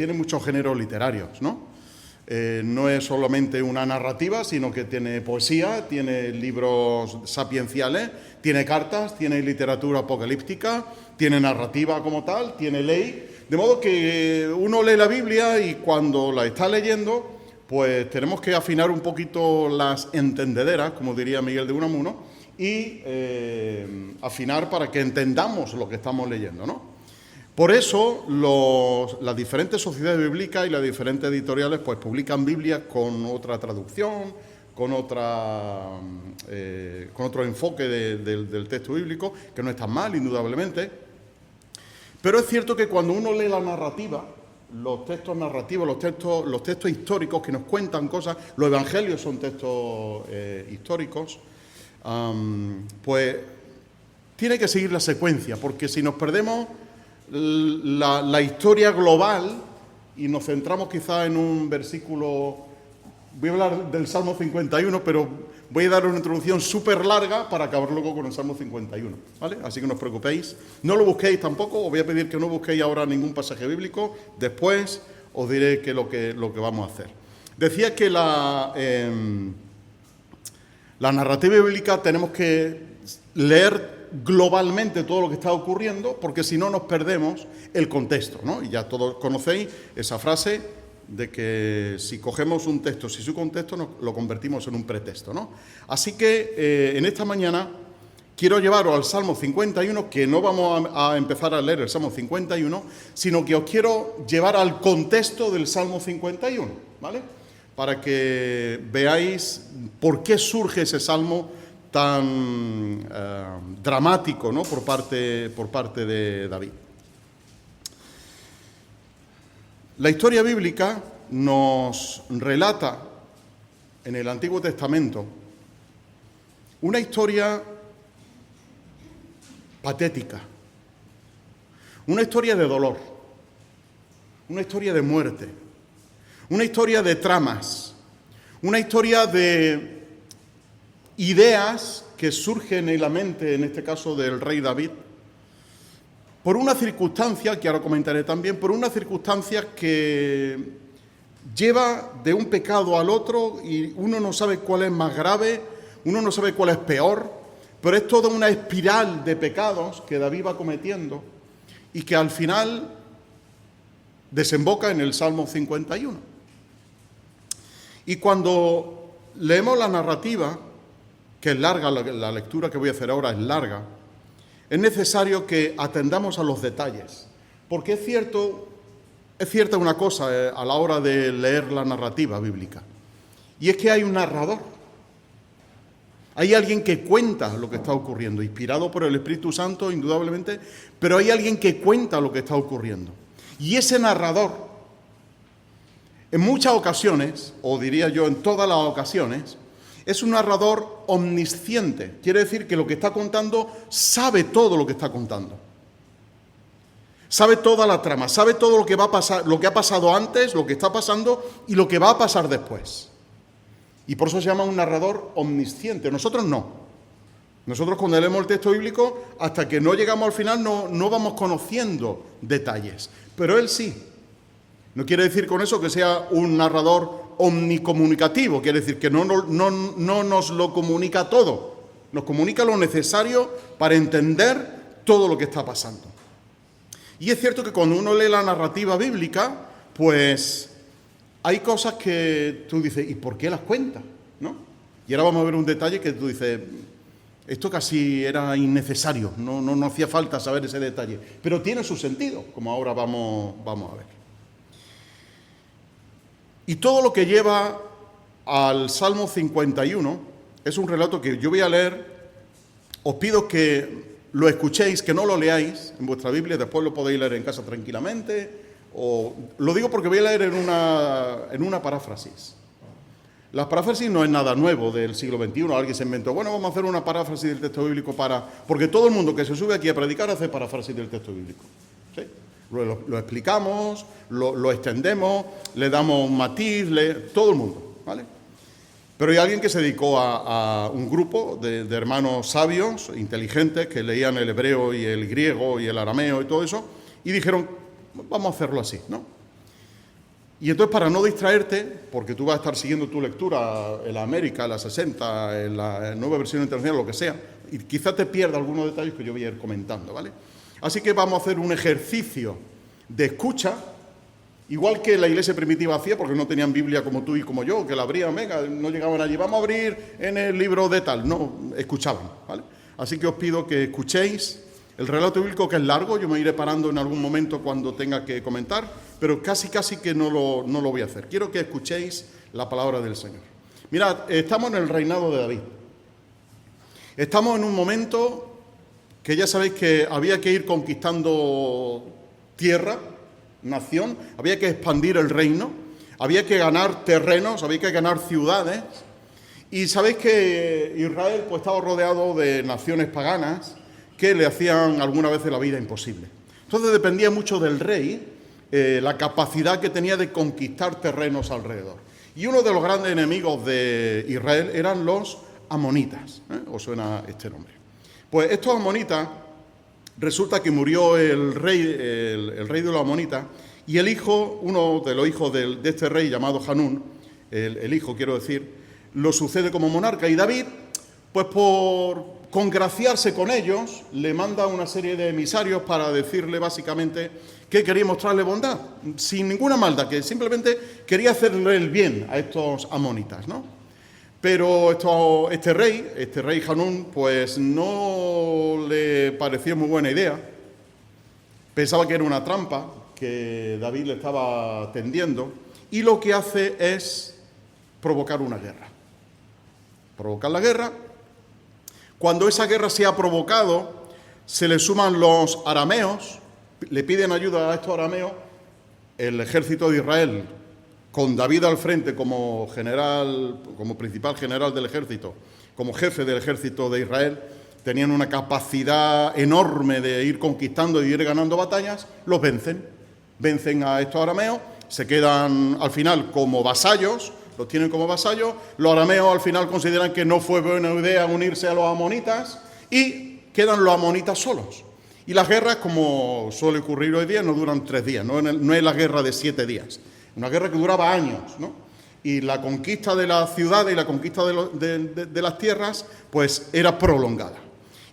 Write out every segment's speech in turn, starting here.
tiene muchos géneros literarios, ¿no? No es solamente una narrativa, sino que tiene poesía, tiene libros sapienciales, tiene cartas, tiene literatura apocalíptica, tiene narrativa como tal, tiene ley. De modo que uno lee la Biblia y cuando la está leyendo, pues tenemos que afinar un poquito las entendederas, como diría Miguel de Unamuno, y afinar para que entendamos lo que estamos leyendo, ¿no? Por eso las diferentes sociedades bíblicas y las diferentes editoriales pues publican Biblias con otra traducción, con otro enfoque del texto bíblico, que no es tan mal, indudablemente. Pero es cierto que cuando uno lee la narrativa, los textos narrativos, los textos históricos que nos cuentan cosas, los evangelios son textos históricos, pues tiene que seguir la secuencia, porque si nos perdemos la historia global y nos centramos quizá en un versículo, voy a hablar del Salmo 51, pero voy a dar una introducción súper larga para acabar luego con el Salmo 51, ¿vale? Así que no os preocupéis, no lo busquéis tampoco, os voy a pedir que no busquéis ahora ningún pasaje bíblico, después os diré lo que vamos a hacer. Decía que la narrativa bíblica tenemos que leer globalmente todo lo que está ocurriendo, porque si no nos perdemos el contexto, ¿no? Y ya todos conocéis esa frase de que si cogemos un texto, si su contexto lo convertimos en un pretexto, ¿no? Así que en esta mañana quiero llevaros al Salmo 51, que no vamos a empezar a leer el Salmo 51, sino que os quiero llevar al contexto del Salmo 51, ¿vale? Para que veáis por qué surge ese salmo tan dramático, ¿no? por parte de David. La historia bíblica nos relata en el Antiguo Testamento una historia patética, una historia de dolor, una historia de muerte, una historia de tramas, una historia de ideas que surgen en la mente, en este caso del rey David, por una circunstancia, que ahora comentaré también, por una circunstancia que lleva de un pecado al otro y uno no sabe cuál es más grave, uno no sabe cuál es peor, pero es toda una espiral de pecados que David va cometiendo y que al final desemboca en el Salmo 51. Y cuando leemos la narrativa, que es larga, la lectura que voy a hacer ahora es larga, es necesario que atendamos a los detalles, porque es cierta una cosa a la hora de leer la narrativa bíblica, y es que hay un narrador, hay alguien que cuenta lo que está ocurriendo, inspirado por el Espíritu Santo, indudablemente, pero hay alguien que cuenta lo que está ocurriendo, y ese narrador, en muchas ocasiones, o diría yo en todas las ocasiones, es un narrador omnisciente. Quiere decir que lo que está contando sabe todo lo que está contando. Sabe toda la trama, sabe todo lo que va a pasar, lo que ha pasado antes, lo que está pasando y lo que va a pasar después. Y por eso se llama un narrador omnisciente. Nosotros no. Nosotros cuando leemos el texto bíblico, hasta que no llegamos al final no vamos conociendo detalles. Pero él sí. No quiere decir con eso que sea un narrador omnicomunicativo, quiere decir que no nos lo comunica todo, nos comunica lo necesario para entender todo lo que está pasando. Y es cierto que cuando uno lee la narrativa bíblica, pues hay cosas que tú dices, ¿y por qué las cuentas? ¿No? Y ahora vamos a ver un detalle que tú dices, esto casi era innecesario, no hacía falta saber ese detalle, pero tiene su sentido, como ahora vamos a ver. Y todo lo que lleva al Salmo 51 es un relato que yo voy a leer. Os pido que lo escuchéis, que no lo leáis en vuestra Biblia, después lo podéis leer en casa tranquilamente. O lo digo porque voy a leer en una paráfrasis. La paráfrasis no es nada nuevo del siglo XXI. Alguien se inventó, bueno, vamos a hacer una paráfrasis del texto bíblico porque todo el mundo que se sube aquí a predicar hace paráfrasis del texto bíblico. ¿Sí? Lo explicamos, lo extendemos, le damos un matiz, todo el mundo, ¿vale? Pero hay alguien que se dedicó a un grupo de hermanos sabios, inteligentes, que leían el hebreo y el griego y el arameo y todo eso, y dijeron, vamos a hacerlo así, ¿no? Y entonces, para no distraerte, porque tú vas a estar siguiendo tu lectura en la América, en la 60, en la nueva versión internacional, lo que sea, y quizás te pierda algunos detalles que yo voy a ir comentando, ¿vale? Así que vamos a hacer un ejercicio de escucha, igual que la iglesia primitiva hacía, porque no tenían Biblia como tú y como yo, que la abrían, venga, no llegaban allí, vamos a abrir en el libro de tal, no, escuchaban, ¿vale? Así que os pido que escuchéis el relato bíblico, que es largo, yo me iré parando en algún momento cuando tenga que comentar, pero casi que no lo voy a hacer. Quiero que escuchéis la palabra del Señor. Mirad, estamos en el reinado de David. Estamos en un momento que ya sabéis que había que ir conquistando tierra, nación, había que expandir el reino, había que ganar terrenos, había que ganar ciudades, y sabéis que Israel pues estaba rodeado de naciones paganas que le hacían alguna vez la vida imposible. Entonces dependía mucho del rey la capacidad que tenía de conquistar terrenos alrededor. Y uno de los grandes enemigos de Israel eran los amonitas. ¿Os suena este nombre? Pues estos amonitas, resulta que murió el rey de los amonitas, y el hijo, uno de los hijos de este rey llamado Hanún, el hijo quiero decir, lo sucede como monarca, y David, pues por congraciarse con ellos, le manda una serie de emisarios para decirle básicamente que quería mostrarle bondad, sin ninguna maldad, que simplemente quería hacerle el bien a estos amonitas, ¿no? Pero este rey Hanún, pues no le pareció muy buena idea. Pensaba que era una trampa que David le estaba tendiendo, y lo que hace es provocar una guerra. Provocar la guerra. Cuando esa guerra se ha provocado, se le suman los arameos, le piden ayuda a estos arameos, el ejército de Israel, con David al frente como general, como principal general del ejército, como jefe del ejército de Israel, tenían una capacidad enorme de ir conquistando y ir ganando batallas, los vencen a estos arameos, se quedan al final como vasallos, los tienen como vasallos, los arameos al final consideran que no fue buena idea unirse a los amonitas y quedan los amonitas solos. Y las guerras, como suele ocurrir hoy día, no duran 3 días, no es la guerra de 7 días, una guerra que duraba años, ¿no? Y la conquista de las ciudades y la conquista de las tierras, pues era prolongada.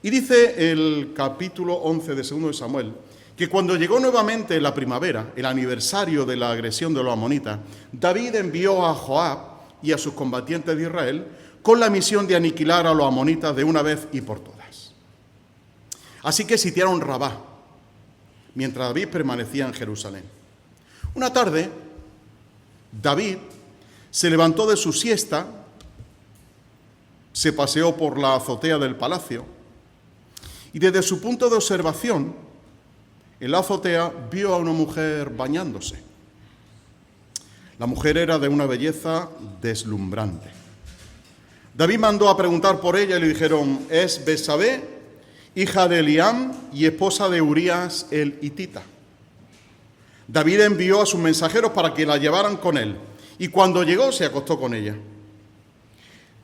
Y dice el capítulo 11 de 2 de Samuel, que cuando llegó nuevamente la primavera, el aniversario de la agresión de los amonitas, David envió a Joab y a sus combatientes de Israel con la misión de aniquilar a los amonitas de una vez y por todas. Así que sitiaron Rabá, mientras David permanecía en Jerusalén. Una tarde, David se levantó de su siesta, se paseó por la azotea del palacio y desde su punto de observación, en la azotea vio a una mujer bañándose. La mujer era de una belleza deslumbrante. David mandó a preguntar por ella y le dijeron, es Betsabé, hija de Eliam y esposa de Urías el hitita. David envió a sus mensajeros para que la llevaran con él, y cuando llegó se acostó con ella.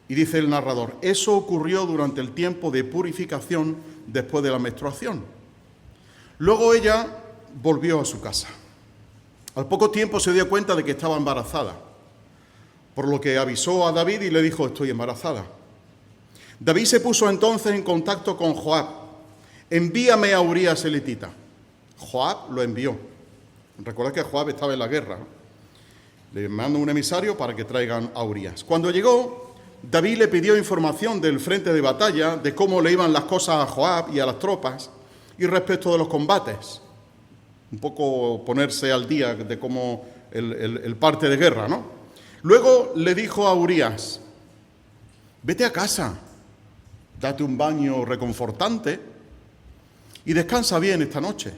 Y dice el narrador, eso ocurrió durante el tiempo de purificación después de la menstruación. Luego ella volvió a su casa. Al poco tiempo se dio cuenta de que estaba embarazada, por lo que avisó a David y le dijo, estoy embarazada. David se puso entonces en contacto con Joab. Envíame a Urías el hitita. Joab lo envió. Recordad que Joab estaba en la guerra. Le mandó un emisario para que traigan a Urías. Cuando llegó, David le pidió información del frente de batalla, de cómo le iban las cosas a Joab y a las tropas, y respecto de los combates. Un poco ponerse al día de cómo el parte de guerra, ¿no? Luego le dijo a Urías, vete a casa, date un baño reconfortante y descansa bien esta noche.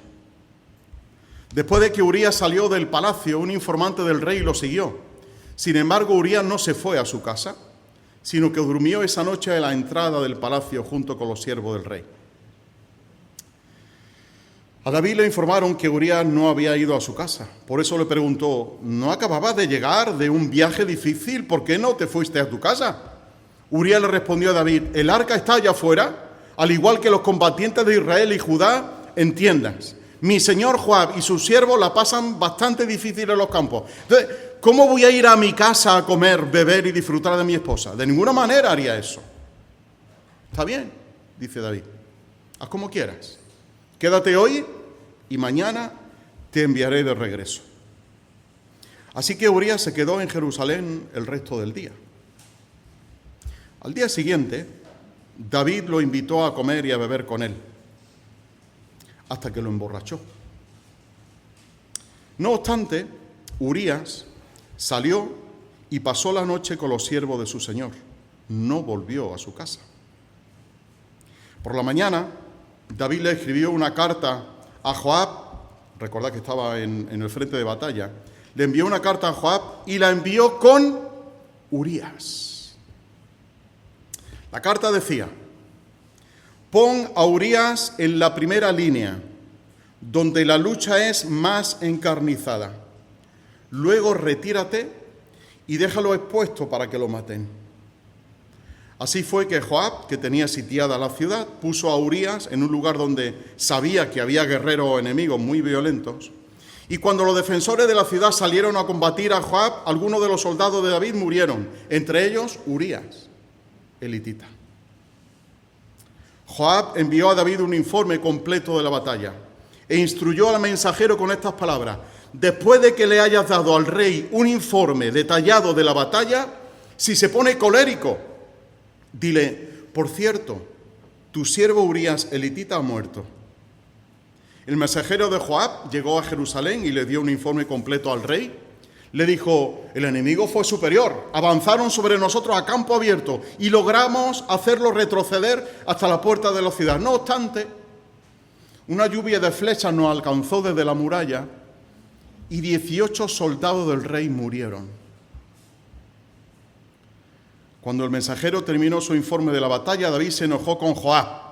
Después de que Urías salió del palacio, un informante del rey lo siguió. Sin embargo, Urías no se fue a su casa, sino que durmió esa noche a la entrada del palacio junto con los siervos del rey. A David le informaron que Urías no había ido a su casa. Por eso le preguntó, ¿no acababas de llegar de un viaje difícil? ¿Por qué no te fuiste a tu casa? Urías le respondió a David, el arca está allá afuera, al igual que los combatientes de Israel y Judá en tiendas. Mi señor Joab y sus siervos la pasan bastante difícil en los campos. Entonces, ¿cómo voy a ir a mi casa a comer, beber y disfrutar de mi esposa? De ninguna manera haría eso. Está bien, dice David. Haz como quieras. Quédate hoy y mañana te enviaré de regreso. Así que Urías se quedó en Jerusalén el resto del día. Al día siguiente, David lo invitó a comer y a beber con él, hasta que lo emborrachó. No obstante, Urías salió y pasó la noche con los siervos de su señor. No volvió a su casa. Por la mañana, David le escribió una carta a Joab. Recordad que estaba en el frente de batalla. Le envió una carta a Joab y la envió con Urías. La carta decía: pon a Urías en la primera línea, donde la lucha es más encarnizada. Luego retírate y déjalo expuesto para que lo maten. Así fue que Joab, que tenía sitiada la ciudad, puso a Urías en un lugar donde sabía que había guerreros enemigos muy violentos. Y cuando los defensores de la ciudad salieron a combatir a Joab, algunos de los soldados de David murieron, entre ellos Urías, el hitita. Joab envió a David un informe completo de la batalla e instruyó al mensajero con estas palabras: después de que le hayas dado al rey un informe detallado de la batalla, si se pone colérico, dile: por cierto, tu siervo Urías el hitita ha muerto. El mensajero de Joab llegó a Jerusalén y le dio un informe completo al rey. Le dijo: el enemigo fue superior, avanzaron sobre nosotros a campo abierto y logramos hacerlo retroceder hasta la puerta de la ciudad. No obstante, una lluvia de flechas nos alcanzó desde la muralla y 18 soldados del rey murieron. Cuando el mensajero terminó su informe de la batalla, David se enojó con Joab.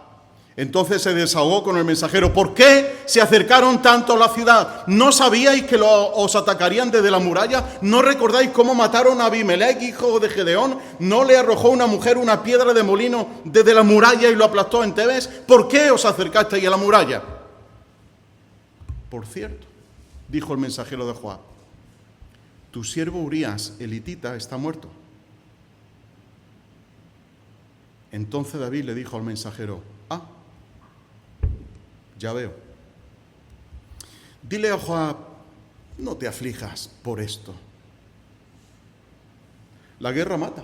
Entonces se desahogó con el mensajero: ¿por qué se acercaron tanto a la ciudad? ¿No sabíais que os atacarían desde la muralla? ¿No recordáis cómo mataron a Abimelech, hijo de Gedeón? ¿No le arrojó una mujer una piedra de molino desde la muralla y lo aplastó en Tebes? ¿Por qué os acercasteis a la muralla? Por cierto, dijo el mensajero de Joab, tu siervo Urías el hitita está muerto. Entonces David le dijo al mensajero: ya veo. Dile a Joab: no te aflijas por esto. La guerra mata.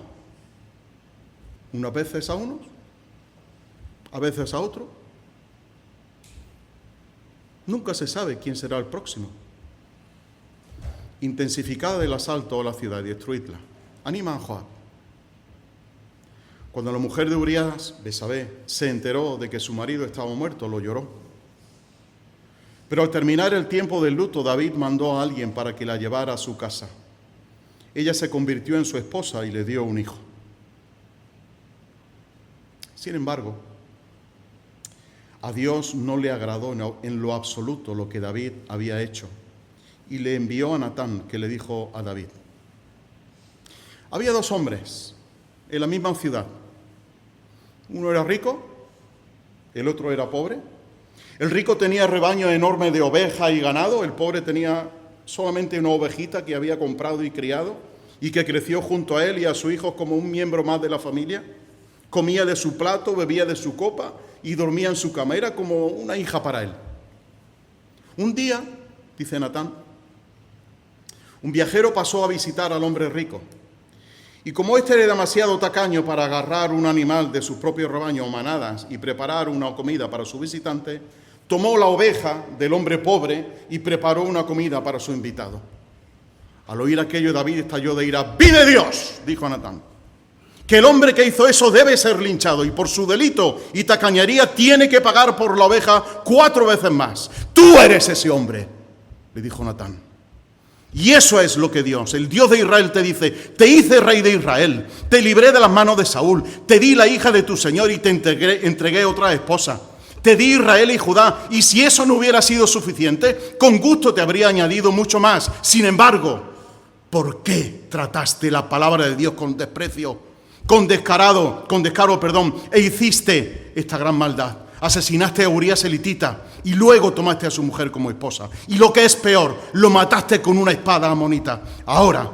Unas veces a unos, a veces a otros. Nunca se sabe quién será el próximo. Intensificad el asalto a la ciudad y destruidla. Anima a Joab. Cuando la mujer de Urías, Besabé, se enteró de que su marido estaba muerto, lo lloró. Pero al terminar el tiempo del luto, David mandó a alguien para que la llevara a su casa. Ella se convirtió en su esposa y le dio un hijo. Sin embargo, a Dios no le agradó en lo absoluto lo que David había hecho, y le envió a Natán, que le dijo a David: había dos hombres en la misma ciudad. Uno era rico, el otro era pobre. El rico tenía rebaños enormes de ovejas y ganado. El pobre tenía solamente una ovejita que había comprado y criado y que creció junto a él y a sus hijos como un miembro más de la familia. Comía de su plato, bebía de su copa y dormía en su cama. Era como una hija para él. Un día, dice Natán, un viajero pasó a visitar al hombre rico. Y como éste era demasiado tacaño para agarrar un animal de sus propios rebaños o manadas y preparar una comida para su visitante, tomó la oveja del hombre pobre y preparó una comida para su invitado. Al oír aquello, David estalló de ira. ¡Vive Dios!, dijo Natán, que el hombre que hizo eso debe ser linchado y por su delito y tacañería tiene que pagar por la oveja 4 veces más. ¡Tú eres ese hombre!, le dijo Natán. Y eso es lo que Dios, el Dios de Israel, te dice: te hice rey de Israel, te libré de las manos de Saúl, te di la hija de tu señor y te entregué otra esposa. Te di Israel y Judá, y si eso no hubiera sido suficiente, con gusto te habría añadido mucho más. Sin embargo, ¿por qué trataste la palabra de Dios con desprecio, con descaro, e hiciste esta gran maldad? Asesinaste a Urías elitita y luego tomaste a su mujer como esposa. Y lo que es peor, lo mataste con una espada amonita. Ahora,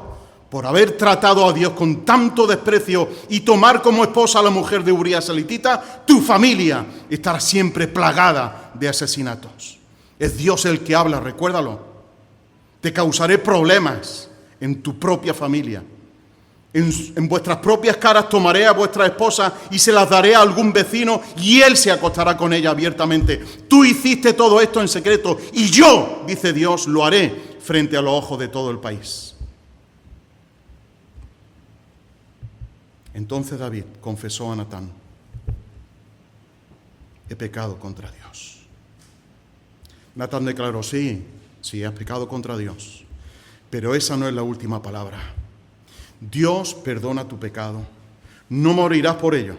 por haber tratado a Dios con tanto desprecio y tomar como esposa a la mujer de Urías elitita, tu familia estará siempre plagada de asesinatos. Es Dios el que habla, recuérdalo. Te causaré problemas en tu propia familia. En vuestras propias caras tomaré a vuestra esposa y se las daré a algún vecino y él se acostará con ella abiertamente. Tú hiciste todo esto en secreto y yo, dice Dios, lo haré frente a los ojos de todo el país. Entonces David confesó a Natán: he pecado contra Dios. Natán declaró: sí, has pecado contra Dios, pero esa no es la última palabra. Dios perdona tu pecado, no morirás por ello,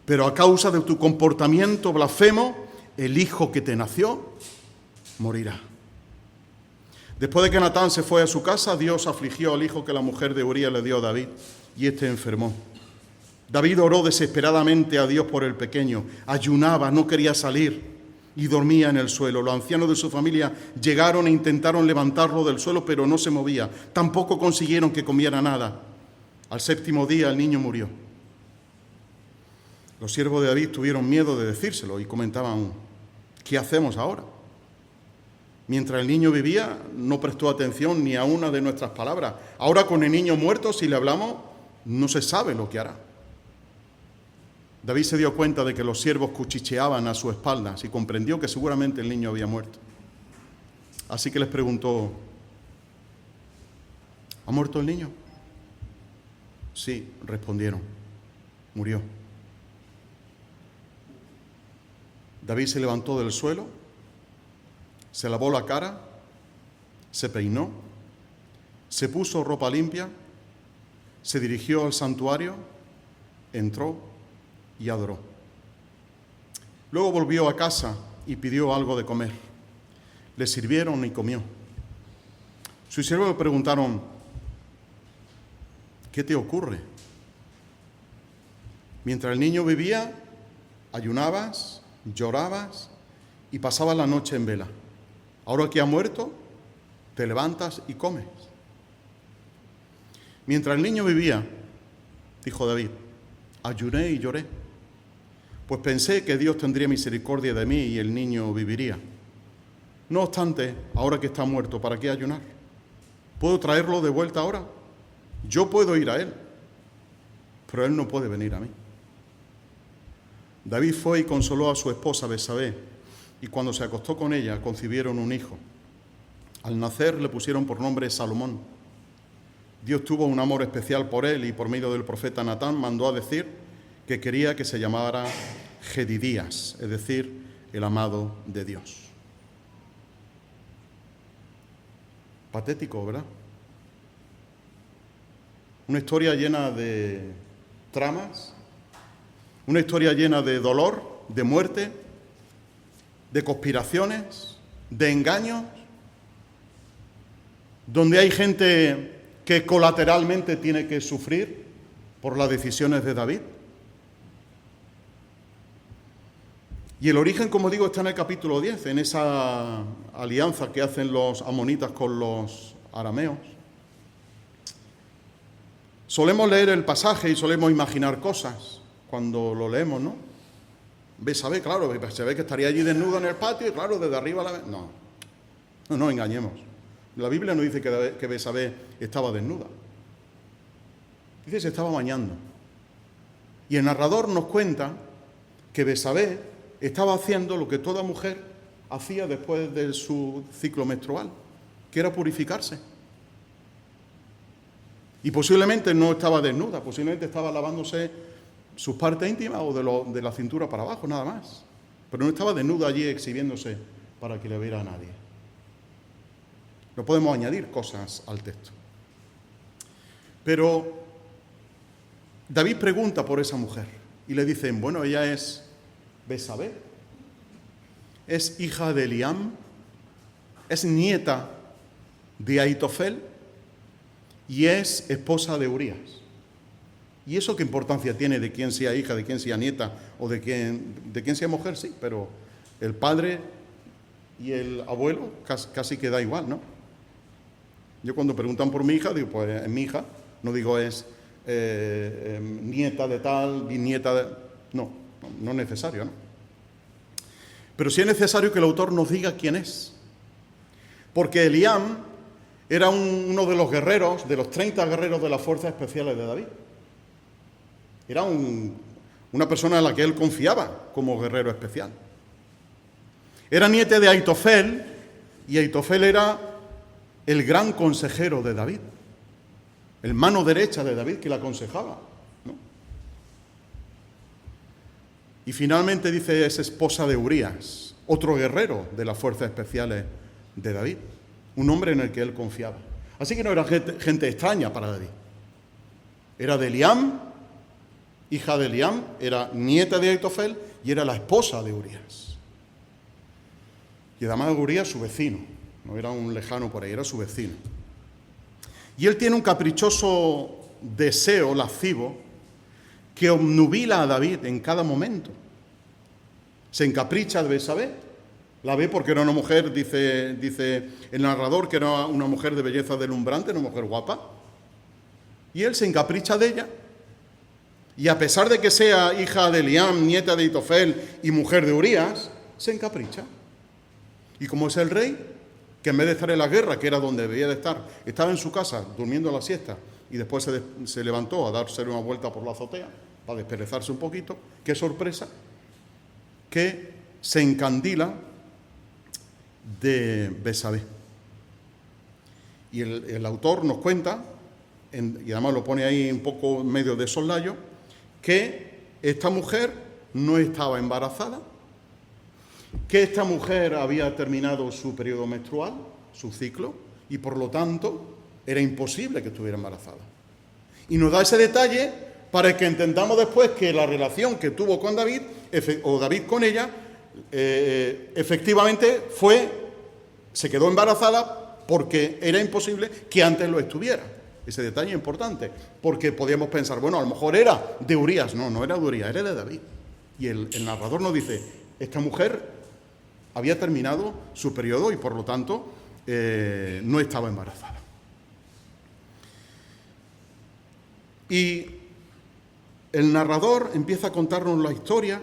pero a causa de tu comportamiento blasfemo, el hijo que te nació morirá. Después de que Natán se fue a su casa, Dios afligió al hijo que la mujer de Urías le dio a David, y éste enfermó. David oró desesperadamente a Dios por el pequeño, ayunaba, no quería salir y dormía en el suelo. Los ancianos de su familia llegaron e intentaron levantarlo del suelo, pero no se movía. Tampoco consiguieron que comiera nada. Al 7º día el niño murió. Los siervos de David tuvieron miedo de decírselo y comentaban: ¿qué hacemos ahora? Mientras el niño vivía, no prestó atención ni a una de nuestras palabras. Ahora, con el niño muerto, si le hablamos, no se sabe lo que hará. David se dio cuenta de que los siervos cuchicheaban a su espalda y comprendió que seguramente el niño había muerto. Así que les preguntó: ¿ha muerto el niño? Sí, respondieron, murió. David se levantó del suelo, se lavó la cara, se peinó, se puso ropa limpia, se dirigió al santuario, entró y adoró. Luego volvió a casa y pidió algo de comer. Le sirvieron y comió. Sus siervos le preguntaron: ¿qué te ocurre? Mientras el niño vivía, ayunabas, llorabas y pasabas la noche en vela. Ahora que ha muerto, te levantas y comes. Mientras el niño vivía, dijo David, ayuné y lloré, pues pensé que Dios tendría misericordia de mí y el niño viviría. No obstante, ahora que está muerto, ¿para qué ayunar? ¿Puedo traerlo de vuelta ahora? Yo puedo ir a él, pero él no puede venir a mí. David fue y consoló a su esposa Betsabé, y cuando se acostó con ella, concibieron un hijo. Al nacer le pusieron por nombre Salomón. Dios tuvo un amor especial por él y por medio del profeta Natán mandó a decir que quería que se llamara Jedidías, es decir, el amado de Dios. Patético, ¿verdad? Una historia llena de tramas, una historia llena de dolor, de muerte, de conspiraciones, de engaños, donde hay gente que colateralmente tiene que sufrir por las decisiones de David. Y el origen, como digo, está en el capítulo 10, en esa alianza que hacen los amonitas con los arameos. Solemos leer el pasaje y solemos imaginar cosas cuando lo leemos, ¿no? Betsabé, claro, Betsabé que estaría allí desnuda en el patio y claro, desde arriba la... No engañemos. La Biblia no dice que Betsabé estaba desnuda. Dice que se estaba bañando. Y el narrador nos cuenta que Betsabé estaba haciendo lo que toda mujer hacía después de su ciclo menstrual, que era purificarse. Y posiblemente no estaba desnuda, posiblemente estaba lavándose sus partes íntimas o de la cintura para abajo, nada más. Pero no estaba desnuda allí exhibiéndose para que le viera a nadie. No podemos añadir cosas al texto. Pero David pregunta por esa mujer y le dicen, bueno, ella es Betsabé, es hija de Eliam, es nieta de Ahitofel y es esposa de Urías. ¿Y eso qué importancia tiene de quién sea hija, de quién sea nieta o de quién sea mujer? Sí, pero el padre y el abuelo casi que da igual, ¿no? Yo cuando preguntan por mi hija, digo, pues es mi hija, no digo es nieta de tal, bisnieta de... No es necesario, ¿no? Pero sí es necesario que el autor nos diga quién es. Porque Eliam era uno de los guerreros, de los 30 guerreros de las fuerzas especiales de David. Era una persona en la que él confiaba como guerrero especial. Era nieta de Aitofel, y Aitofel era el gran consejero de David, el mano derecha de David que le aconsejaba, ¿no? Y finalmente dice, es esposa de Urías, otro guerrero de las fuerzas especiales de David, un hombre en el que él confiaba. Así que no era gente extraña para David. Era de Eliam, hija de Eliam, era nieta de Aitofel y era la esposa de Urías. Y además Urías su vecino, no era un lejano por ahí, era su vecino. Y él tiene un caprichoso deseo lascivo que obnubila a David en cada momento. Se encapricha de Betsabé, la ve porque era una mujer, dice el narrador, que era una mujer de belleza deslumbrante, una mujer guapa. Y él se encapricha de ella. Y a pesar de que sea hija de Eliam, nieta de Aitofel y mujer de Urías, se encapricha. Y como es el rey, que en vez de estar en la guerra, que era donde debía de estar, estaba en su casa durmiendo la siesta y después se levantó a darse una vuelta por la azotea para desperezarse un poquito, qué sorpresa, que se encandila de Betsabé. Y el autor nos cuenta, y además lo pone ahí un poco en medio de soslayo, que esta mujer no estaba embarazada, que esta mujer había terminado su periodo menstrual, su ciclo, y por lo tanto era imposible que estuviera embarazada. Y nos da ese detalle para que entendamos después que la relación que tuvo con David, o David con ella, efectivamente se quedó embarazada porque era imposible que antes lo estuviera. Ese detalle es importante, porque podíamos pensar, bueno, a lo mejor era de Urías. No era de Urías, era de David. Y el narrador nos dice, esta mujer había terminado su periodo y por lo tanto no estaba embarazada. Y el narrador empieza a contarnos la historia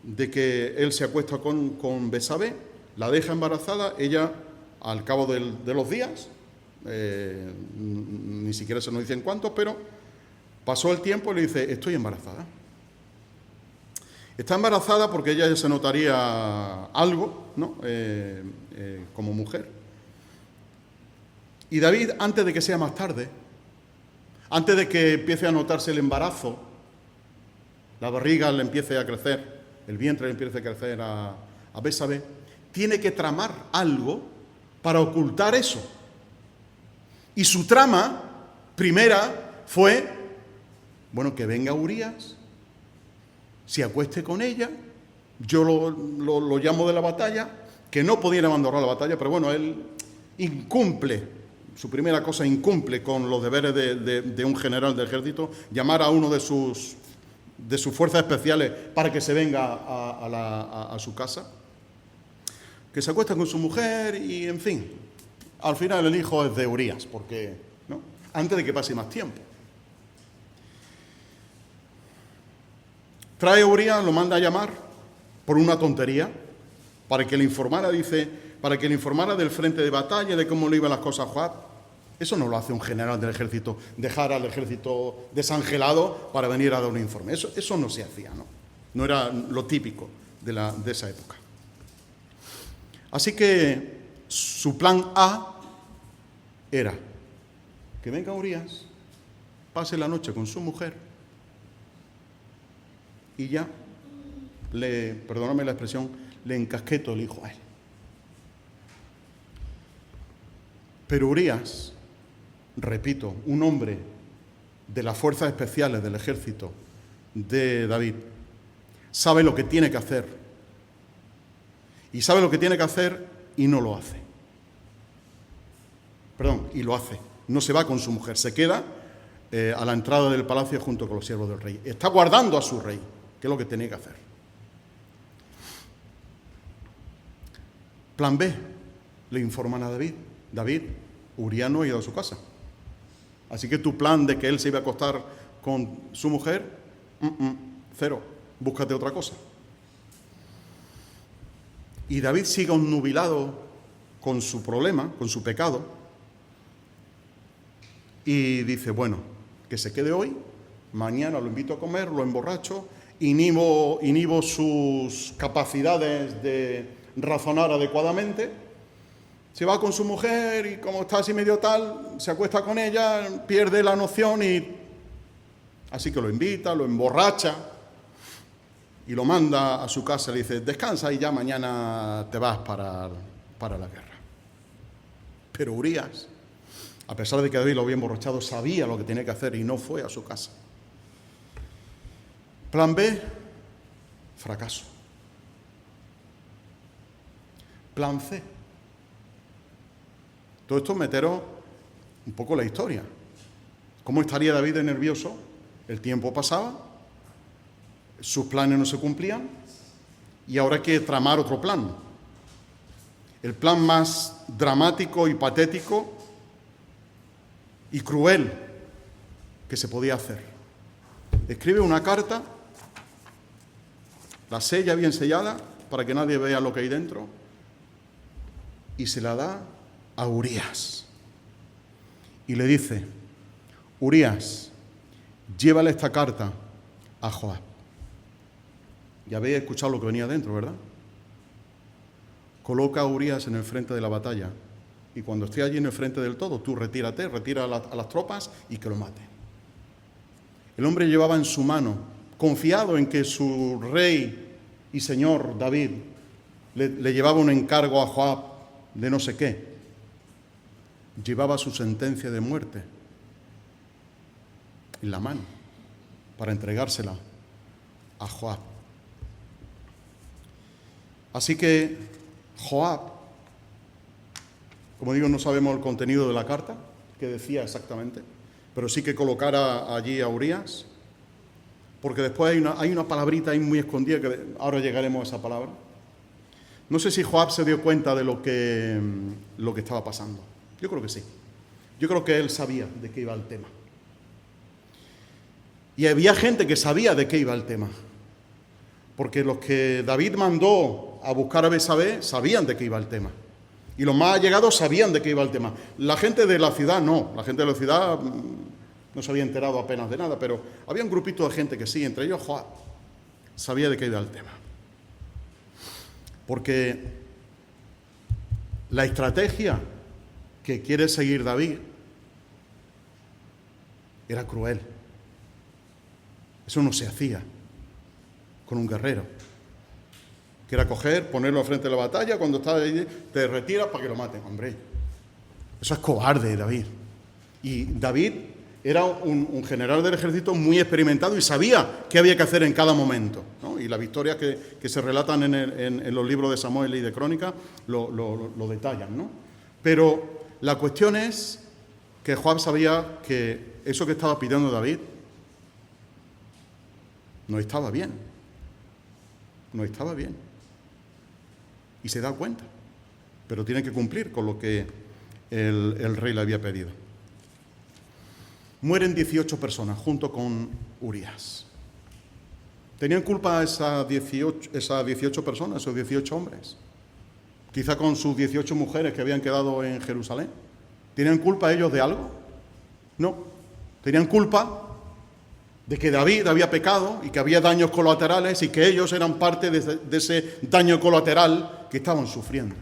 de que él se acuesta con Betsabé, la deja embarazada, ella al cabo de los días, ni siquiera se nos dicen cuántos, pero pasó el tiempo y le dice, estoy embarazada. Está embarazada porque ella ya se notaría algo, ¿no? Como mujer. Y David, antes de que sea más tarde, antes de que empiece a notarse el embarazo, la barriga le empiece a crecer, el vientre le empiece a crecer a Betsabé, tiene que tramar algo para ocultar eso. Y su trama primera fue, bueno, que venga Urías, se acueste con ella, yo lo llamo de la batalla, que no podía abandonar la batalla, pero bueno, él incumple, su primera cosa incumple con los deberes de un general del ejército, llamar a uno de sus fuerzas especiales para que se venga a su casa, que se acuesta con su mujer y, en fin, al final el hijo es de Urías, porque, ¿no? Antes de que pase más tiempo. Trae a Urías, lo manda a llamar por una tontería, para que le informara, para que le informara del frente de batalla, de cómo le iban las cosas a Joab. Eso no lo hace un general del ejército, dejar al ejército desangelado para venir a dar un informe. Eso no se hacía, ¿no? No era lo típico de esa época. Así que su plan A era que venga Urías, pase la noche con su mujer y ya, perdóname la expresión, le encasqueto el hijo a él. Pero Urías, repito, un hombre de las fuerzas especiales del ejército de David, sabe lo que tiene que hacer. Y sabe lo que tiene que hacer y no lo hace. Perdón, y lo hace. No se va con su mujer, se queda a la entrada del palacio junto con los siervos del rey. Está guardando a su rey, que es lo que tenía que hacer. Plan B, le informan a David. David, Urías no ha ido a su casa. Así que tu plan de que él se iba a acostar con su mujer, cero, búscate otra cosa. Y David sigue obnubilado con su problema, con su pecado, y dice, bueno, que se quede hoy, mañana lo invito a comer, lo emborracho, inhibo sus capacidades de razonar adecuadamente, se va con su mujer y como está así medio tal, se acuesta con ella, pierde la noción y así que lo invita, lo emborracha y lo manda a su casa, le dice, descansa y ya mañana te vas para la guerra. Pero Urías, a pesar de que David lo había emborrachado, sabía lo que tenía que hacer y no fue a su casa. Plan B, fracaso. Plan C. Todo esto meteros un poco la historia. ¿Cómo estaría David de nervioso? El tiempo pasaba, sus planes no se cumplían y ahora hay que tramar otro plan. El plan más dramático y patético y cruel que se podía hacer. Escribe una carta, la sella bien sellada para que nadie vea lo que hay dentro y se la da a Urías. Y le dice, Urías, llévale esta carta a Joab. Ya habéis escuchado lo que venía dentro, ¿verdad? Coloca a Urías en el frente de la batalla y cuando esté allí en el frente del todo, tú retira a las tropas y que lo maten. El hombre llevaba en su mano, confiado en que su rey y señor David le llevaba un encargo a Joab de no sé qué, llevaba su sentencia de muerte en la mano para entregársela a Joab. Así que Joab, como digo, no sabemos el contenido de la carta, que decía exactamente, pero sí que colocara allí a Urías, porque después hay una palabrita ahí muy escondida, que ahora llegaremos a esa palabra. No sé si Joab se dio cuenta de lo que estaba pasando. Yo creo que sí. Yo creo que él sabía de qué iba el tema. Y había gente que sabía de qué iba el tema. Porque los que David mandó a buscar a Betsabé sabían de qué iba el tema. Y los más allegados sabían de qué iba el tema. La gente de la ciudad no. La gente de la ciudad no se había enterado apenas de nada, pero había un grupito de gente que sí, entre ellos Joab, sabía de qué iba el tema. Porque la estrategia que quiere seguir David era cruel. Eso no se hacía con un guerrero. Que era coger, ponerlo al frente de la batalla, cuando está ahí, te retiras para que lo maten. Hombre, eso es cobarde, David. Y David era un general del ejército muy experimentado y sabía qué había que hacer en cada momento, ¿no? Y las victorias que se relatan en los libros de Samuel y de Crónica lo detallan, ¿no? Pero la cuestión es que Joab sabía que eso que estaba pidiendo David no estaba bien. No estaba bien. Y se da cuenta. Pero tiene que cumplir con lo que el rey le había pedido. Mueren 18 personas junto con Urías. ¿Tenían culpa esas 18 personas, esos 18 hombres? Quizá con sus 18 mujeres que habían quedado en Jerusalén. ¿Tenían culpa ellos de algo? No. Tenían culpa de que David había pecado y que había daños colaterales y que ellos eran parte de ese daño colateral que estaban sufriendo.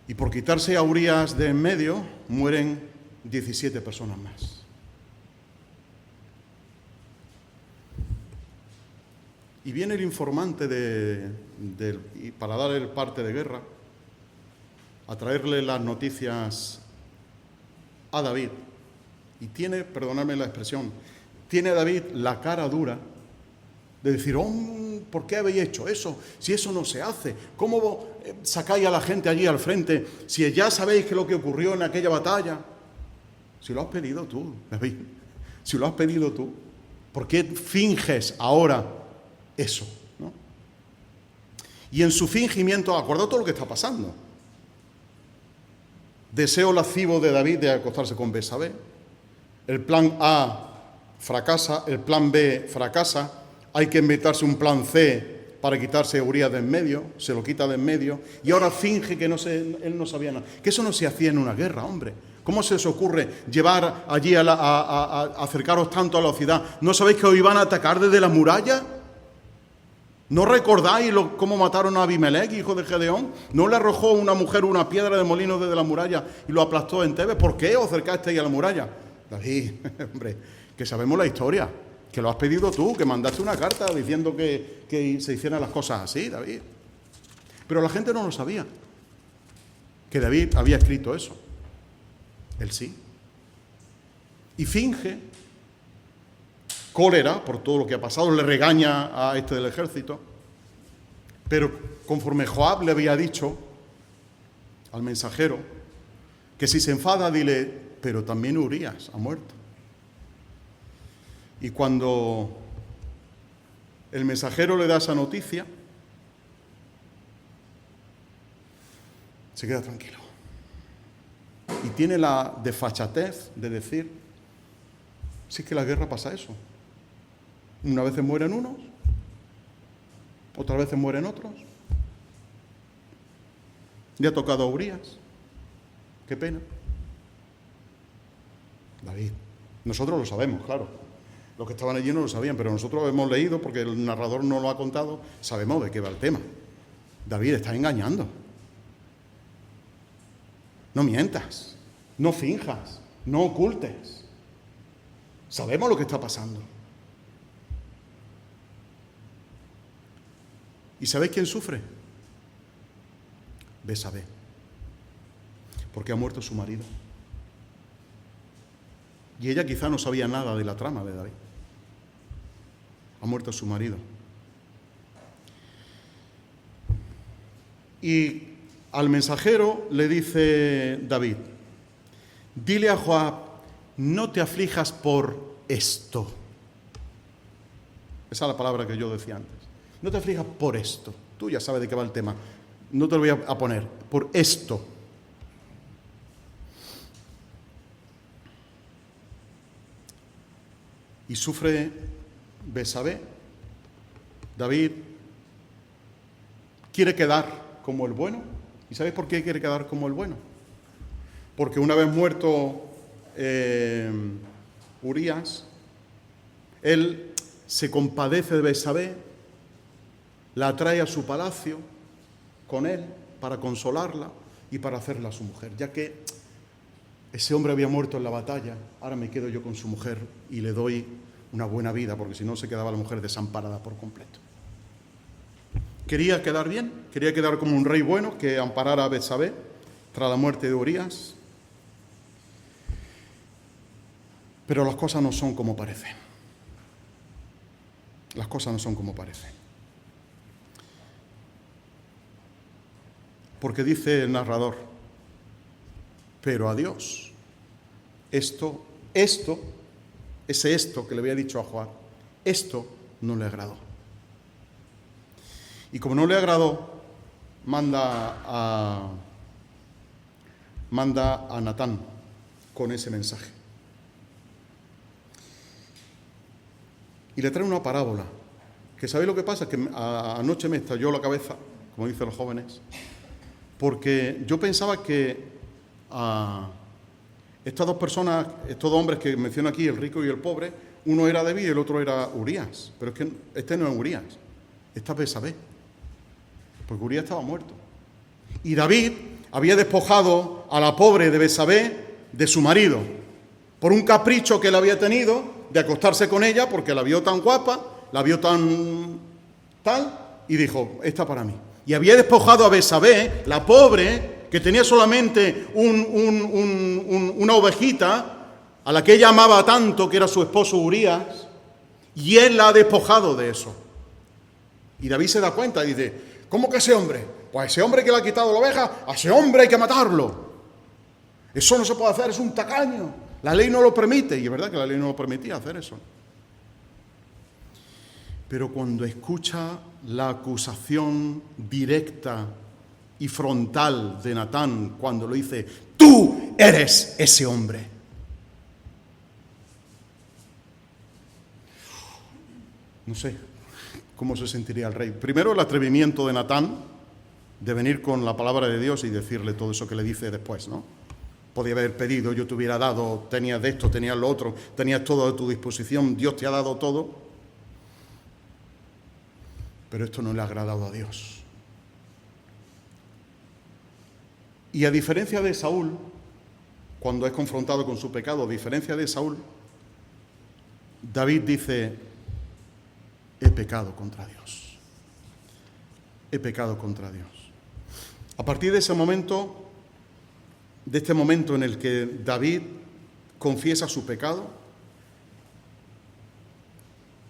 Y por quitarse a Urías de en medio, mueren 17 personas más. Y viene el informante para dar el parte de guerra, a traerle las noticias a David. Y tiene, perdonadme la expresión, tiene David la cara dura de decir, ¿por qué habéis hecho eso? Si eso no se hace, ¿cómo sacáis a la gente allí al frente? Si ya sabéis que lo que ocurrió en aquella batalla, Si lo has pedido tú, David. Si lo has pedido tú. ¿Por qué finges ahora eso? ¿No? Y en su fingimiento, acuérdate todo lo que está pasando. Deseo lascivo de David de acostarse con Betsabé. El plan A fracasa, el plan B fracasa. Hay que inventarse un plan C para quitarse a Urías de en medio. Se lo quita de en medio. Y ahora finge que él no sabía nada. Que eso no se hacía en una guerra, hombre. ¿Cómo se os ocurre llevar allí a acercaros tanto a la ciudad? ¿No sabéis que os iban a atacar desde la muralla? ¿No recordáis cómo mataron a Abimelech, hijo de Gedeón? ¿No le arrojó una mujer una piedra de molino desde la muralla y lo aplastó en Tebes? ¿Por qué os acercasteis a la muralla? David, hombre, que sabemos la historia, que lo has pedido tú, que mandaste una carta diciendo que se hicieran las cosas así, David. Pero la gente no lo sabía, que David había escrito eso. Él sí. Y finge cólera por todo lo que ha pasado, le regaña a este del ejército, pero conforme Joab le había dicho al mensajero que si se enfada, dile, pero también Urías ha muerto. Y cuando el mensajero le da esa noticia, se queda tranquilo. Y tiene la desfachatez de decir, si es que la guerra pasa eso. Una vez mueren unos, otras veces mueren otros. Le ha tocado a Urías. Qué pena. David, nosotros lo sabemos, claro. Los que estaban allí no lo sabían, pero nosotros hemos leído, porque el narrador no lo ha contado, sabemos de qué va el tema. David está engañando. No mientas, no finjas, no ocultes. Sabemos lo que está pasando. ¿Y sabéis quién sufre? Betsabé. Porque ha muerto su marido. Y ella quizá no sabía nada de la trama de David. Ha muerto su marido. Y al mensajero le dice David, dile a Joab, no te aflijas por esto. Esa es la palabra que yo decía antes. No te aflijas por esto. Tú ya sabes de qué va el tema. No te lo voy a poner. Por esto. Y sufre Betsabé. David quiere quedar como el bueno. ¿Y sabéis por qué quiere quedar como el bueno? Porque una vez muerto Urías, él se compadece de Betsabé, la trae a su palacio con él para consolarla y para hacerla su mujer, ya que ese hombre había muerto en la batalla, ahora me quedo yo con su mujer y le doy una buena vida, porque si no se quedaba la mujer desamparada por completo. Quería quedar bien, quería quedar como un rey bueno que amparara a Betsabé tras la muerte de Urías, pero las cosas no son como parecen. Las cosas no son como parecen. Porque dice el narrador, pero a Dios, esto que le había dicho a Joab, esto no le agradó. Y como no le agradó, manda a Natán con ese mensaje. Y le trae una parábola, que ¿sabéis lo que pasa? Que anoche me estalló la cabeza, como dicen los jóvenes, porque yo pensaba que estas dos personas, estos dos hombres que menciono aquí, el rico y el pobre, uno era David y el otro era Urías. Pero es que este no es Urías, esta es Betsabé, porque Urías estaba muerto. Y David había despojado a la pobre de Betsabé de su marido, por un capricho que él había tenido de acostarse con ella, porque la vio tan guapa, la vio tan tal, y dijo, esta para mí. Y había despojado a Betsabé, la pobre, que tenía solamente una ovejita, a la que ella amaba tanto, que era su esposo Urías, y él la ha despojado de eso. Y David se da cuenta y dice, ¿cómo que ese hombre? Pues ese hombre que le ha quitado la oveja, a ese hombre hay que matarlo. Eso no se puede hacer, es un tacaño. La ley no lo permite, y es verdad que la ley no lo permitía hacer eso. Pero cuando escucha la acusación directa y frontal de Natán, cuando lo dice, tú eres ese hombre. No sé cómo se sentiría el rey. Primero, el atrevimiento de Natán de venir con la palabra de Dios y decirle todo eso que le dice después, ¿no? Podía haber pedido, yo te hubiera dado, tenías de esto, tenías lo otro, tenías todo a tu disposición, Dios te ha dado todo. Pero esto no le ha agradado a Dios. Y a diferencia de Saúl, cuando es confrontado con su pecado, a diferencia de Saúl, David dice, he pecado contra Dios. He pecado contra Dios. A partir de ese momento, de este momento en el que David confiesa su pecado,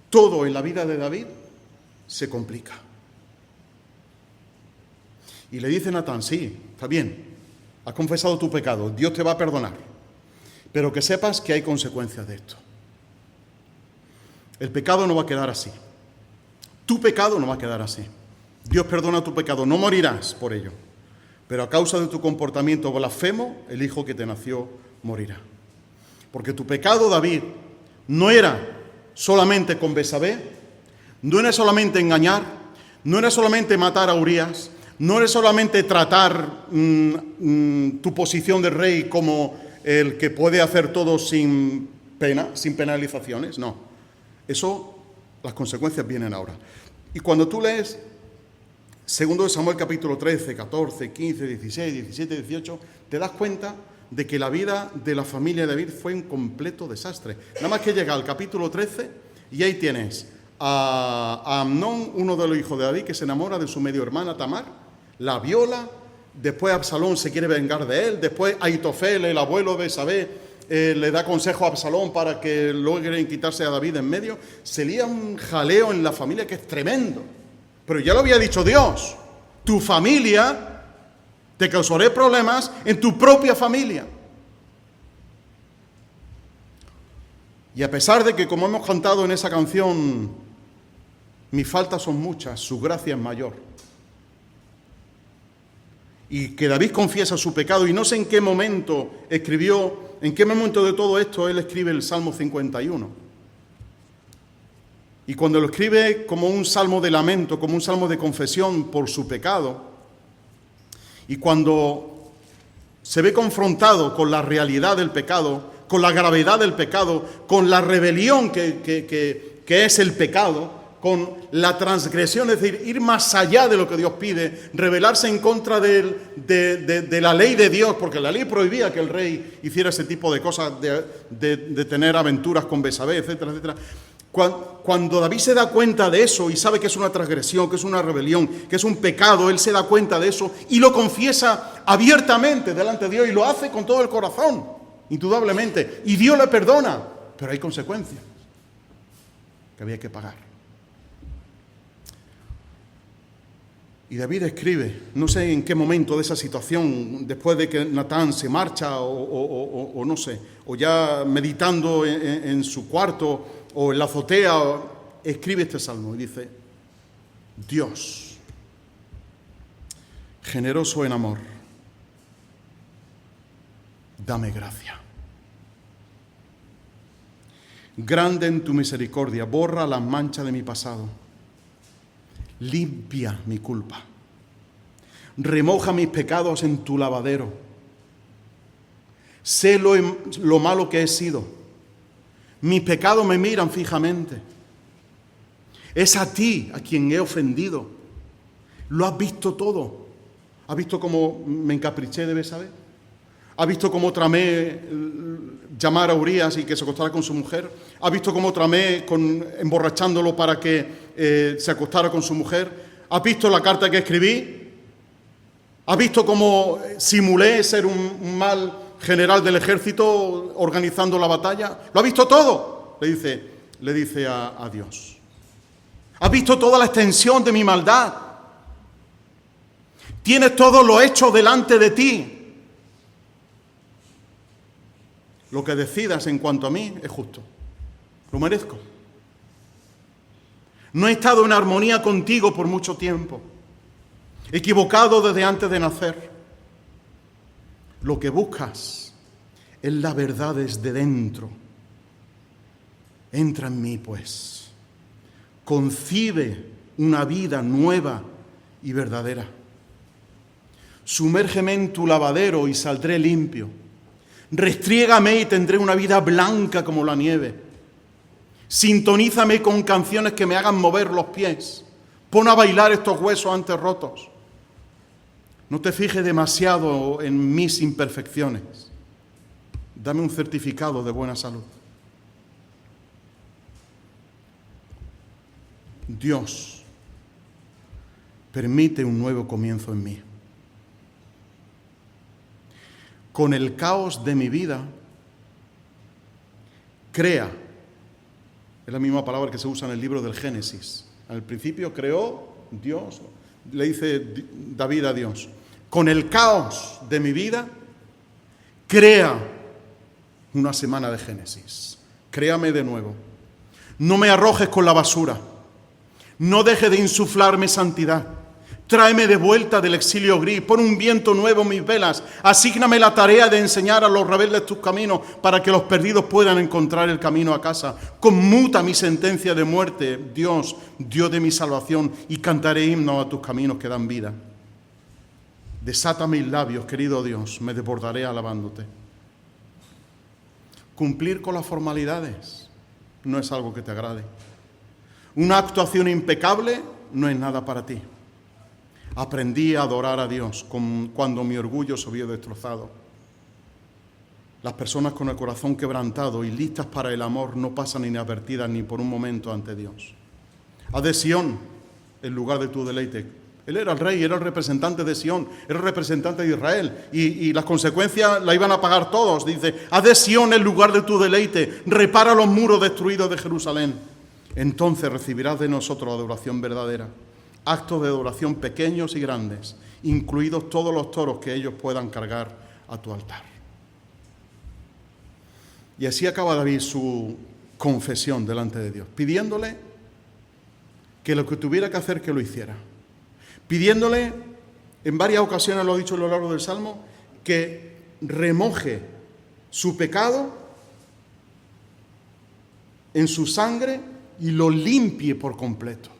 todo en la vida de David se complica. Y le dice Natán, sí, está bien, has confesado tu pecado, Dios te va a perdonar, pero que sepas que hay consecuencias de esto. El pecado no va a quedar así. Tu pecado no va a quedar así. Dios perdona tu pecado, no morirás por ello, pero a causa de tu comportamiento blasfemo, el hijo que te nació morirá. Porque tu pecado, David, no era solamente con Betsabé, no era solamente engañar, no era solamente matar a Urías, no era solamente tratar tu posición de rey como el que puede hacer todo sin pena, sin penalizaciones, no. Eso, las consecuencias vienen ahora. Y cuando tú lees 2 Samuel capítulo 13, 14, 15, 16, 17, 18, te das cuenta de que la vida de la familia de David fue un completo desastre. Nada más que llega al capítulo 13 y ahí tienes a Amnón, uno de los hijos de David, que se enamora de su medio hermana Tamar, la viola, después Absalón se quiere vengar de él, después Ahitofel, el abuelo de Betsabé, le da consejo a Absalón para que logren quitarse a David en medio. Se lía un jaleo en la familia que es tremendo. Pero ya lo había dicho Dios, tu familia, te causaré problemas en tu propia familia. Y a pesar de que, como hemos cantado en esa canción, mis faltas son muchas, su gracia es mayor. Y que David confiesa su pecado, y no sé en qué momento escribió, en qué momento de todo esto él escribe el Salmo 51. Y cuando lo escribe como un salmo de lamento, como un salmo de confesión por su pecado, y cuando se ve confrontado con la realidad del pecado, con la gravedad del pecado, con la rebelión que es el pecado, con la transgresión, es decir, ir más allá de lo que Dios pide, rebelarse en contra de la ley de Dios, porque la ley prohibía que el rey hiciera ese tipo de cosas, de tener aventuras con Betsabé, etcétera, etcétera. Cuando David se da cuenta de eso y sabe que es una transgresión, que es una rebelión, que es un pecado, él se da cuenta de eso y lo confiesa abiertamente delante de Dios y lo hace con todo el corazón, indudablemente. Y Dios le perdona, pero hay consecuencias que había que pagar. Y David escribe, no sé en qué momento de esa situación, después de que Natán se marcha o no sé, o ya meditando en su cuarto o en la azotea, escribe este salmo y dice, Dios, generoso en amor, dame gracia. Grande en tu misericordia, borra las manchas de mi pasado. Limpia mi culpa. Remoja mis pecados en tu lavadero. Sé lo malo que he sido. Mis pecados me miran fijamente. Es a ti a quien he ofendido. Lo has visto todo. ¿Has visto cómo me encapriché de Betsabé? ¿Has visto cómo tramé llamar a Urías y que se acostara con su mujer? ¿Has visto cómo tramé emborrachándolo para que se acostara con su mujer? ¿Has visto la carta que escribí? ¿Has visto cómo simulé ser un mal general del ejército organizando la batalla? ¿Lo has visto todo? Le dice a Dios. ¿Has visto toda la extensión de mi maldad? Tienes todo lo hecho delante de ti. lo que decidas en cuanto a mí es justo. Lo merezco. No he estado en armonía contigo por mucho tiempo. Equivocado desde antes de nacer. Lo que buscas es la verdad desde dentro. Entra en mí, pues. Concibe una vida nueva y verdadera. Sumérgeme en tu lavadero y saldré limpio. Restriégame y tendré una vida blanca como la nieve. Sintonízame con canciones que me hagan mover los pies. Pon a bailar estos huesos antes rotos. No te fijes demasiado en mis imperfecciones. Dame un certificado de buena salud. Dios permite un nuevo comienzo en mí. Con el caos de mi vida, crea. Es la misma palabra que se usa en el libro del Génesis. Al principio creó Dios, le dice David a Dios. Con el caos de mi vida, crea una semana de Génesis. Créame de nuevo. No me arrojes con la basura. No deje de insuflarme santidad. Tráeme de vuelta del exilio gris. Pon un viento nuevo en mis velas. Asígname la tarea de enseñar a los rebeldes tus caminos para que los perdidos puedan encontrar el camino a casa. Conmuta mi sentencia de muerte, Dios, Dios de mi salvación, y cantaré himnos a tus caminos que dan vida. Desata mis labios, querido Dios, me desbordaré alabándote. Cumplir con las formalidades no es algo que te agrade. Una actuación impecable no es nada para ti. Aprendí a adorar a Dios cuando mi orgullo se vio destrozado. Las personas con el corazón quebrantado y listas para el amor no pasan inadvertidas ni por un momento ante Dios. Haz de Sión el lugar de tu deleite. Él era el rey, era el representante de Sión, era el representante de Israel, y las consecuencias la iban a pagar todos. Dice, haz de Sión el lugar de tu deleite, repara los muros destruidos de Jerusalén. Entonces recibirás de nosotros adoración verdadera, actos de adoración pequeños y grandes, incluidos todos los toros que ellos puedan cargar a tu altar. Y así acaba David su confesión delante de Dios, pidiéndole que lo que tuviera que hacer, que lo hiciera. Pidiéndole, en varias ocasiones lo ha dicho a lo largo del Salmo, que remoje su pecado en su sangre y lo limpie por completo.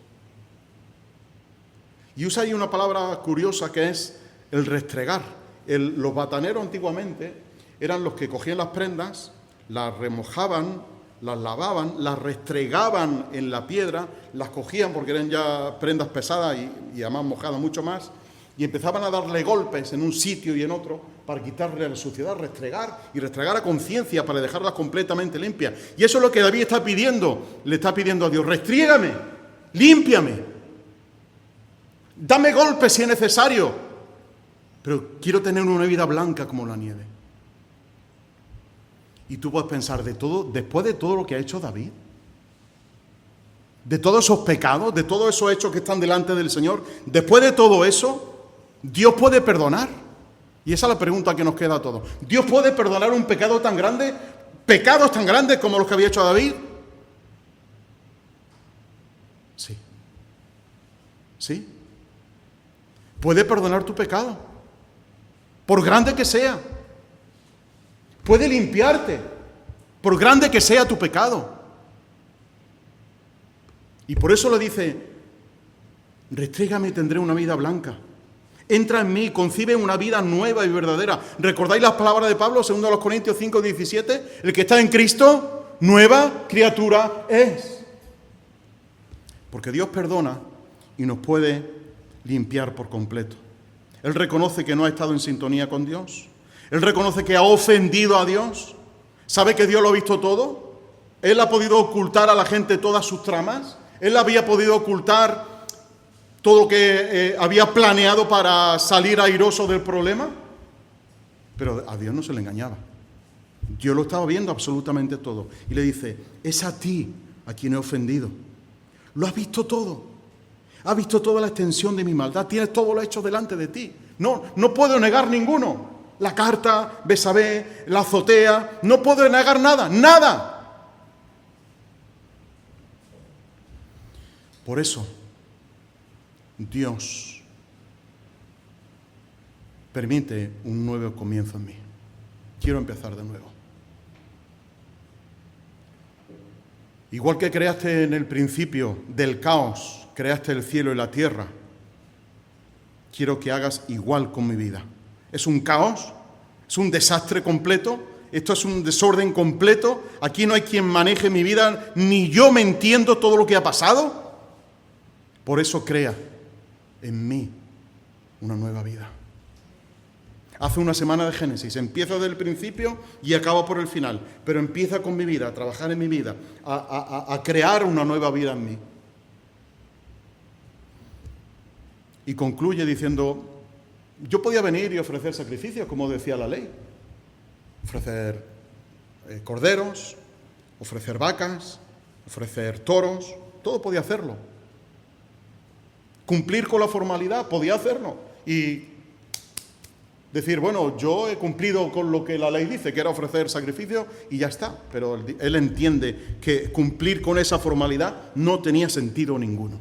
Y usa ahí una palabra curiosa que es el restregar. Los bataneros antiguamente eran los que cogían las prendas, las remojaban, las lavaban, las restregaban en la piedra, las cogían porque eran ya prendas pesadas y además mojadas mucho más, y empezaban a darle golpes en un sitio y en otro para quitarle la suciedad, restregar y restregar a conciencia para dejarlas completamente limpias. Y eso es lo que David está pidiendo, le está pidiendo a Dios: restriégame, límpiame, dame golpes si es necesario, pero quiero tener una vida blanca como la nieve. Y tú puedes pensar, después de todo lo que ha hecho David, de todos esos pecados, de todos esos hechos que están delante del Señor, después de todo eso, ¿Dios puede perdonar? Y esa es la pregunta que nos queda a todos. ¿Dios puede perdonar un pecado tan grande, pecados tan grandes como los que había hecho David? Sí. ¿Sí? Puede perdonar tu pecado, por grande que sea. Puede limpiarte, por grande que sea tu pecado. Y por eso le dice, restrégame y tendré una vida blanca. Entra en mí, concibe una vida nueva y verdadera. ¿Recordáis las palabras de Pablo, 2 Corintios 5:17? El que está en Cristo, nueva criatura es. Porque Dios perdona y nos puede limpiar por completo. Él reconoce que no ha estado en sintonía con Dios. Él reconoce que ha ofendido a Dios. ¿Sabe que Dios lo ha visto todo? Él ha podido ocultar a la gente todas sus tramas. Él había podido ocultar todo lo que había planeado para salir airoso del problema. Pero a Dios no se le engañaba. Dios lo estaba viendo absolutamente todo. Y le dice, es a ti a quien he ofendido. Lo has visto todo. Has visto toda la extensión de mi maldad. Tienes todo lo hecho delante de ti. No puedo negar ninguno. La carta, Betsabé, la azotea, no puedo negar nada, nada. Por eso, Dios permite un nuevo comienzo en mí. Quiero empezar de nuevo. Igual que creaste en el principio del caos, creaste el cielo y la tierra, quiero que hagas igual con mi vida. Es un caos, es un desastre completo, esto es un desorden completo, aquí no hay quien maneje mi vida, ni yo me entiendo todo lo que ha pasado. Por eso crea en mí una nueva vida. Hace una semana de Génesis, empieza desde el principio y acaba por el final, pero empieza con mi vida, a trabajar en mi vida, a crear una nueva vida en mí. Y concluye diciendo, yo podía venir y ofrecer sacrificios, como decía la ley, ofrecer corderos, ofrecer vacas, ofrecer toros, todo podía hacerlo. Cumplir con la formalidad, podía hacerlo. Y decir, bueno, yo he cumplido con lo que la ley dice, que era ofrecer sacrificio, y ya está. Pero él entiende que cumplir con esa formalidad no tenía sentido ninguno.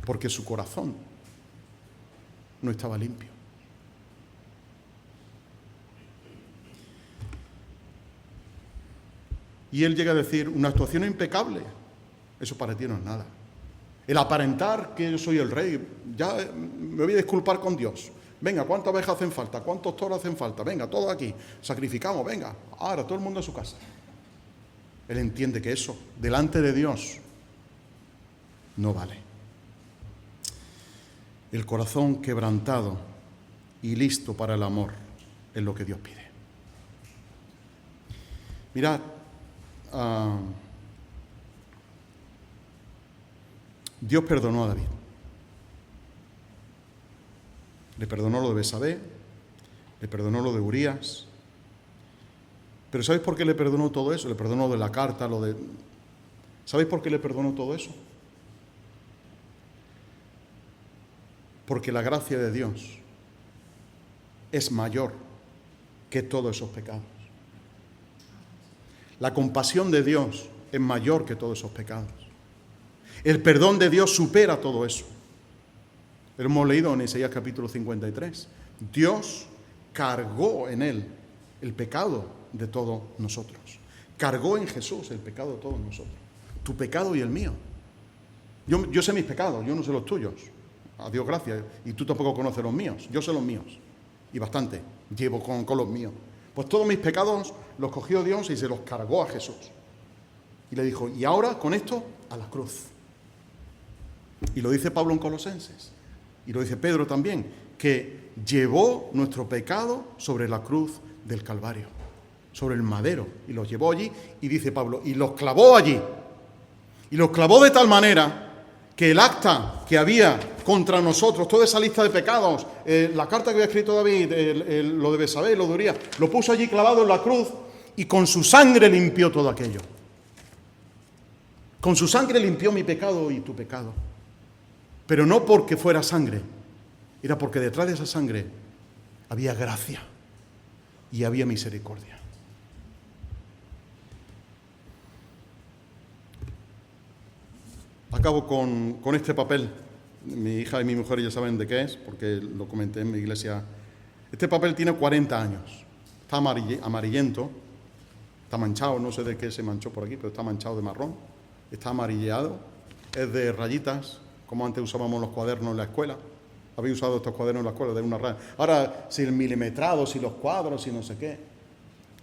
Porque su corazón no estaba limpio. Y él llega a decir, una actuación impecable, eso para ti no es nada. El aparentar que yo soy el rey, ya me voy a disculpar con Dios. Venga, ¿cuántas ovejas hacen falta? ¿Cuántos toros hacen falta? Venga, todos aquí, sacrificamos, venga, ahora todo el mundo a su casa. Él entiende que eso, delante de Dios, no vale. El corazón quebrantado y listo para el amor es lo que Dios pide. Mirad, Dios perdonó a David. Le perdonó lo de Betsabé, le perdonó lo de Urías. Pero ¿sabéis por qué le perdonó todo eso? Le perdonó de la carta, ¿sabéis por qué le perdonó todo eso? Porque la gracia de Dios es mayor que todos esos pecados. La compasión de Dios es mayor que todos esos pecados. El perdón de Dios supera todo eso. Lo hemos leído en Isaías capítulo 53. Dios cargó en él el pecado de todos nosotros. Cargó en Jesús el pecado de todos nosotros. Tu pecado y el mío. Yo sé mis pecados, yo no sé los tuyos. A Dios gracias. Y tú tampoco conoces los míos. Yo sé los míos. Y bastante. Llevo con los míos. Pues todos mis pecados los cogió Dios y se los cargó a Jesús. Y le dijo, y ahora con esto a la cruz. Y lo dice Pablo en Colosenses. Y lo dice Pedro también. Que llevó nuestro pecado sobre la cruz del Calvario. Sobre el madero. Y los llevó allí. Y dice Pablo, y los clavó allí. Y los clavó de tal manera que el acta que había contra nosotros, toda esa lista de pecados, la carta que había escrito David, lo de Betsabé, lo de Urías, lo puso allí clavado en la cruz y con su sangre limpió todo aquello. Con su sangre limpió mi pecado y tu pecado. Pero no porque fuera sangre, era porque detrás de esa sangre había gracia y había misericordia. Acabo con este papel. Mi hija y mi mujer ya saben de qué es, porque lo comenté en mi iglesia. Este papel tiene 40 años. Está amarillento, está manchado, no sé de qué se manchó por aquí, pero está manchado de marrón. Está amarilleado, es de rayitas, como antes usábamos los cuadernos en la escuela. Habéis usado estos cuadernos en la escuela de una raya. Ahora, si el milimetrado, si los cuadros, si no sé qué.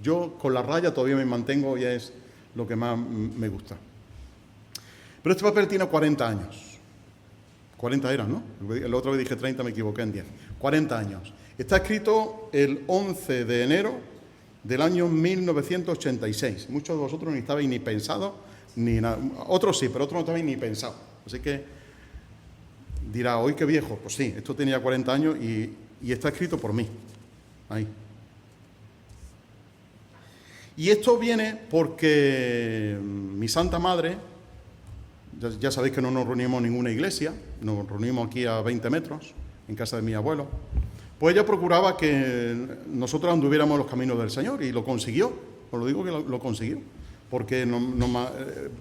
Yo con la raya todavía me mantengo y es lo que más me gusta. Pero este papel tiene 40 años. 40 eran, ¿no? La otra vez dije 30, me equivoqué en 10. 40 años. Está escrito el 11 de enero del año 1986. Muchos de vosotros ni estabais ni pensado, ni nada. Otros sí, pero otros no estabais ni pensado. Así que dirá, hoy qué viejo. Pues sí, esto tenía 40 años y está escrito por mí. Ahí. Y esto viene porque mi Santa Madre, ya sabéis que no nos reunimos en ninguna iglesia, nos reunimos aquí a 20 metros, en casa de mi abuelo, pues ella procuraba que nosotros anduviéramos los caminos del Señor y lo consiguió, os lo digo que lo consiguió, porque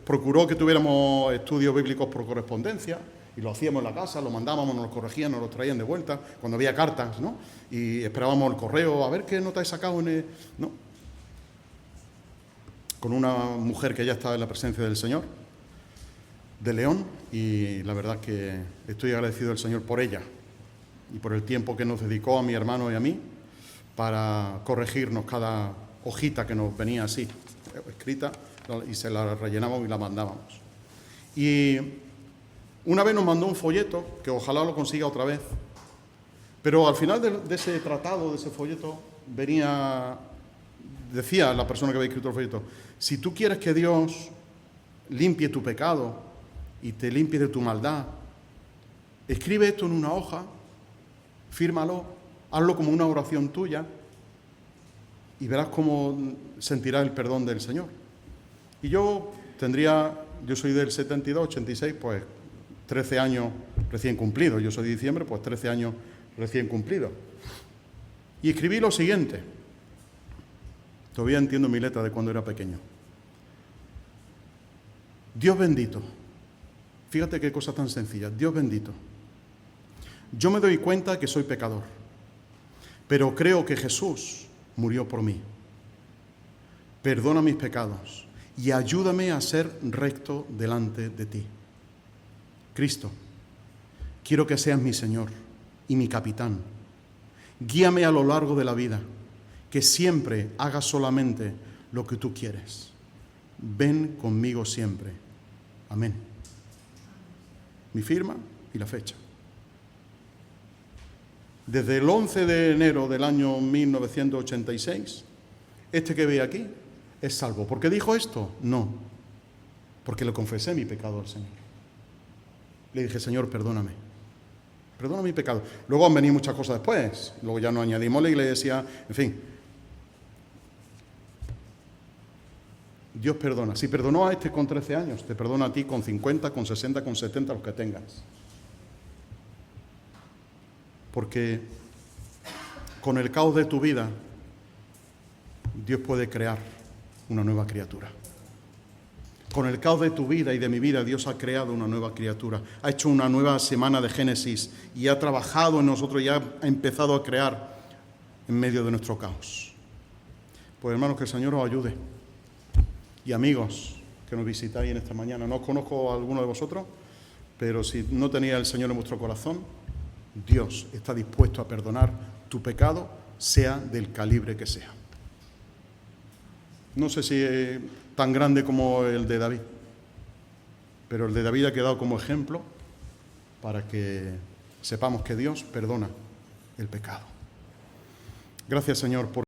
procuró que tuviéramos estudios bíblicos por correspondencia y lo hacíamos en la casa, lo mandábamos, nos lo corregían, nos lo traían de vuelta, cuando había cartas, ¿no? Y esperábamos el correo, a ver qué nota he sacado ¿no? Con una mujer que ya estaba en la presencia del Señor, de León, y la verdad que estoy agradecido al Señor por ella y por el tiempo que nos dedicó a mi hermano y a mí para corregirnos cada hojita que nos venía así, escrita, y se la rellenamos y la mandábamos. Y una vez nos mandó un folleto, que ojalá lo consiga otra vez, pero al final de ese tratado, de ese folleto, decía la persona que había escrito el folleto, si tú quieres que Dios limpie tu pecado y te limpie de tu maldad, escribe esto en una hoja, fírmalo, hazlo como una oración tuya y verás cómo sentirás el perdón del Señor. Y yo soy del 72, 86, pues 13 años recién cumplidos. Yo soy de diciembre, pues 13 años recién cumplidos. Y escribí lo siguiente. Todavía entiendo mi letra de cuando era pequeño. Dios bendito. Fíjate qué cosa tan sencilla. Dios bendito. Yo me doy cuenta que soy pecador, pero creo que Jesús murió por mí. Perdona mis pecados y ayúdame a ser recto delante de ti. Cristo, quiero que seas mi Señor y mi capitán. Guíame a lo largo de la vida, que siempre haga solamente lo que tú quieres. Ven conmigo siempre. Amén. Mi firma y la fecha. Desde el 11 de enero del año 1986, este que ve aquí es salvo. ¿Por qué dijo esto? No, porque le confesé mi pecado al Señor. Le dije, Señor, perdóname. Perdona mi pecado. Luego han venido muchas cosas después. Luego ya nos añadimos la iglesia, en fin. Dios perdona. Si perdonó a este con 13 años, te perdona a ti con 50, con 60, con 70, los que tengas. Porque con el caos de tu vida, Dios puede crear una nueva criatura. Con el caos de tu vida y de mi vida, Dios ha creado una nueva criatura. Ha hecho una nueva semana de Génesis y ha trabajado en nosotros y ha empezado a crear en medio de nuestro caos. Pues hermanos, que el Señor os ayude. Y amigos que nos visitáis en esta mañana, no os conozco a alguno de vosotros, pero si no tenéis al Señor en vuestro corazón, Dios está dispuesto a perdonar tu pecado, sea del calibre que sea. No sé si es tan grande como el de David, pero el de David ha quedado como ejemplo para que sepamos que Dios perdona el pecado. Gracias, Señor, por